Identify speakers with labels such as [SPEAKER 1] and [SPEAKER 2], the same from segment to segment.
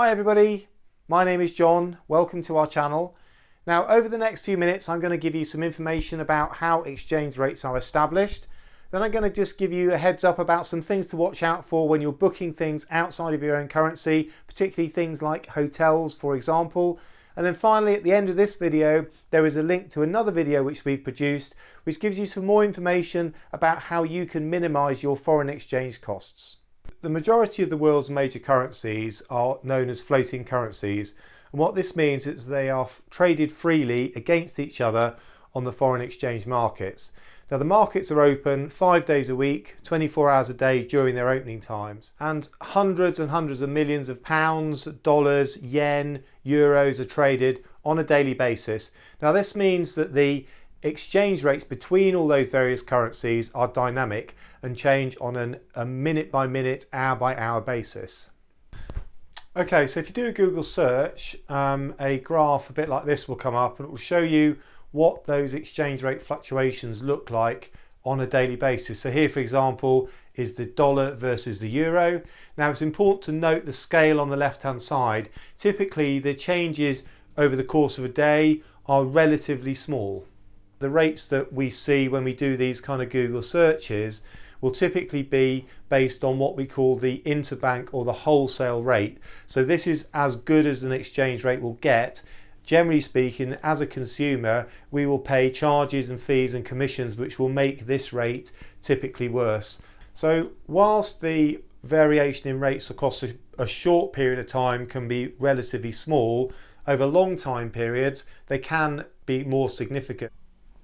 [SPEAKER 1] Hi everybody, my name is John. Welcome to our channel. Now over the next few minutes I'm going to give you some information about how exchange rates are established. Then I'm going to just give you a heads up about some things to watch out for when you're booking things outside of your own currency, particularly things like hotels, for example. And then finally at the end of this video there is a link to another video which we've produced which gives you some more information about how you can minimize your foreign exchange costs. The majority of the world's major currencies are known as floating currencies, and what this means is they are traded freely against each other on the foreign exchange markets. Now the markets are open 5 days a week, 24 hours a day during their opening times, and hundreds and hundreds of millions of pounds, dollars, yen, euros are traded on a daily basis. Now this means that the exchange rates between all those various currencies are dynamic and change on a minute by minute, hour by hour basis. Okay, so if you do a Google search, a graph a bit like this will come up and it will show you what those exchange rate fluctuations look like on a daily basis. So here, for example, is the dollar versus the euro. Now it's important to note the scale on the left hand side. Typically the changes over the course of a day are relatively small. The rates that we see when we do these kind of Google searches will typically be based on what we call the interbank or the wholesale rate. So this is as good as an exchange rate will get. Generally speaking, as a consumer, we will pay charges and fees and commissions which will make this rate typically worse. So whilst the variation in rates across a short period of time can be relatively small, over long time periods they can be more significant.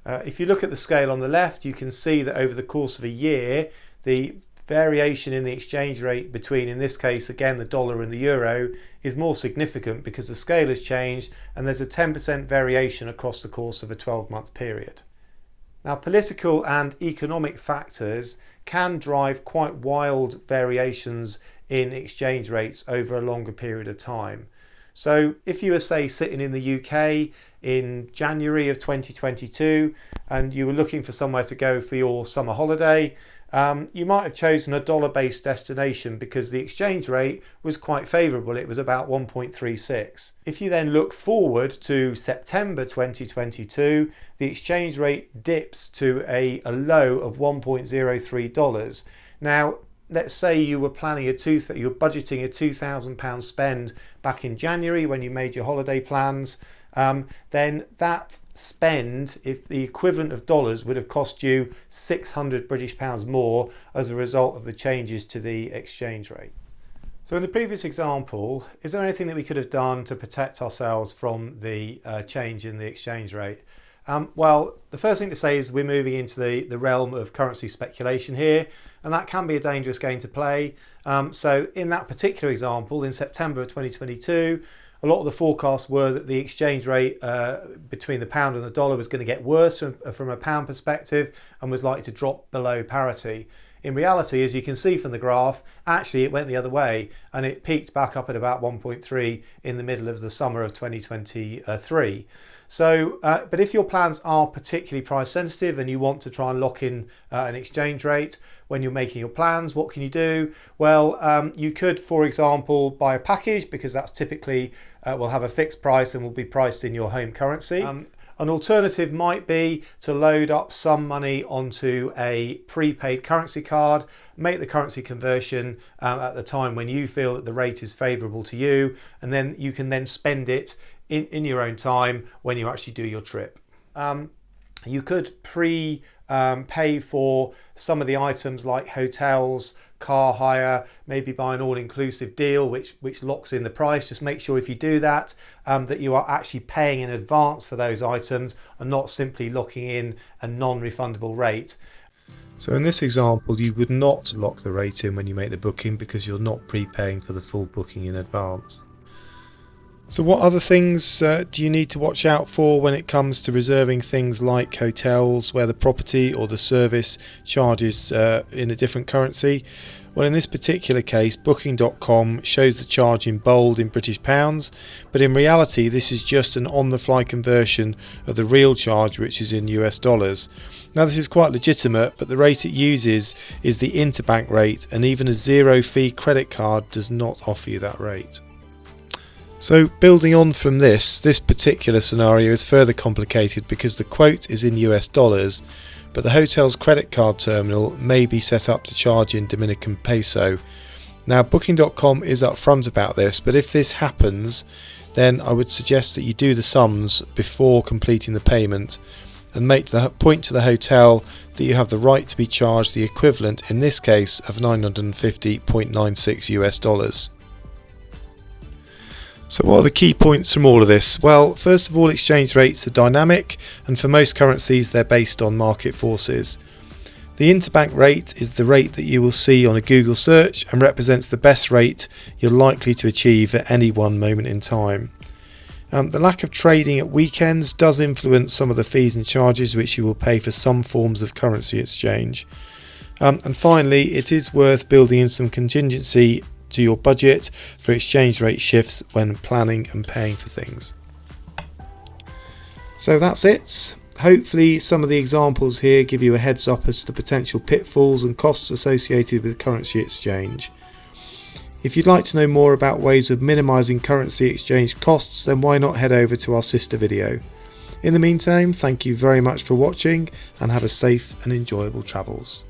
[SPEAKER 1] If you look at the scale on the left, you can see that over the course of a year, the variation in the exchange rate between, in this case, again, the dollar and the euro is more significant because the scale has changed and there's a 10% variation across the course of a 12-month period. Now, political and economic factors can drive quite wild variations in exchange rates over a longer period of time. So if you were, say, sitting in the UK in January of 2022 and you were looking for somewhere to go for your summer holiday, you might have chosen a dollar-based destination because the exchange rate was quite favourable. It was about 1.36. If you then look forward to September 2022, the exchange rate dips to a low of $1.03. Now, let's say you were planning you're budgeting a £2,000 spend back in January when you made your holiday plans, then that spend, if the equivalent of dollars, would have cost you 600 British pounds more as a result of the changes to the exchange rate. So in the previous example, is there anything that we could have done to protect ourselves from the change in the exchange rate? Well, the first thing to say is we're moving into the realm of currency speculation here, and that can be a dangerous game to play. So in that particular example, in September of 2022, a lot of the forecasts were that the exchange rate between the pound and the dollar was going to get worse from a pound perspective and was likely to drop below parity. In reality, as you can see from the graph, actually it went the other way and it peaked back up at about 1.3 in the middle of the summer of 2023. So, but if your plans are particularly price sensitive and you want to try and lock in an exchange rate when you're making your plans, what can you do? Well, you could, for example, buy a package because that's typically will have a fixed price and will be priced in your home currency. An alternative might be to load up some money onto a prepaid currency card, make the currency conversion at the time when you feel that the rate is favourable to you, and then you can then spend it in your own time when you actually do your trip. You could pay for some of the items like hotels, car hire, maybe buy an all-inclusive deal which locks in the price. Just make sure if you do that, that you are actually paying in advance for those items and not simply locking in a non-refundable rate. So in this example, you would not lock the rate in when you make the booking because you're not prepaying for the full booking in advance. So what other things do you need to watch out for when it comes to reserving things like hotels where the property or the service charges in a different currency? Well, in this particular case, Booking.com shows the charge in bold in British pounds, but in reality this is just an on-the-fly conversion of the real charge, which is in US dollars. Now this is quite legitimate, but the rate it uses is the interbank rate, and even a zero-fee credit card does not offer you that rate. So building on from this particular scenario is further complicated because the quote is in US dollars, but the hotel's credit card terminal may be set up to charge in Dominican peso. Now Booking.com is upfront about this, but if this happens, then I would suggest that you do the sums before completing the payment and make the point to the hotel that you have the right to be charged the equivalent, in this case, of 950.96 US dollars. So what are the key points from all of this? Well, first of all, exchange rates are dynamic, and for most currencies they're based on market forces. The interbank rate is the rate that you will see on a Google search and represents the best rate you're likely to achieve at any one moment in time. The lack of trading at weekends does influence some of the fees and charges which you will pay for some forms of currency exchange. And finally, it is worth building in some contingency to your budget for exchange rate shifts when planning and paying for things. So that's it. Hopefully some of the examples here give you a heads up as to the potential pitfalls and costs associated with currency exchange. If you'd like to know more about ways of minimising currency exchange costs, then why not head over to our sister video. In the meantime, thank you very much for watching and have a safe and enjoyable travels.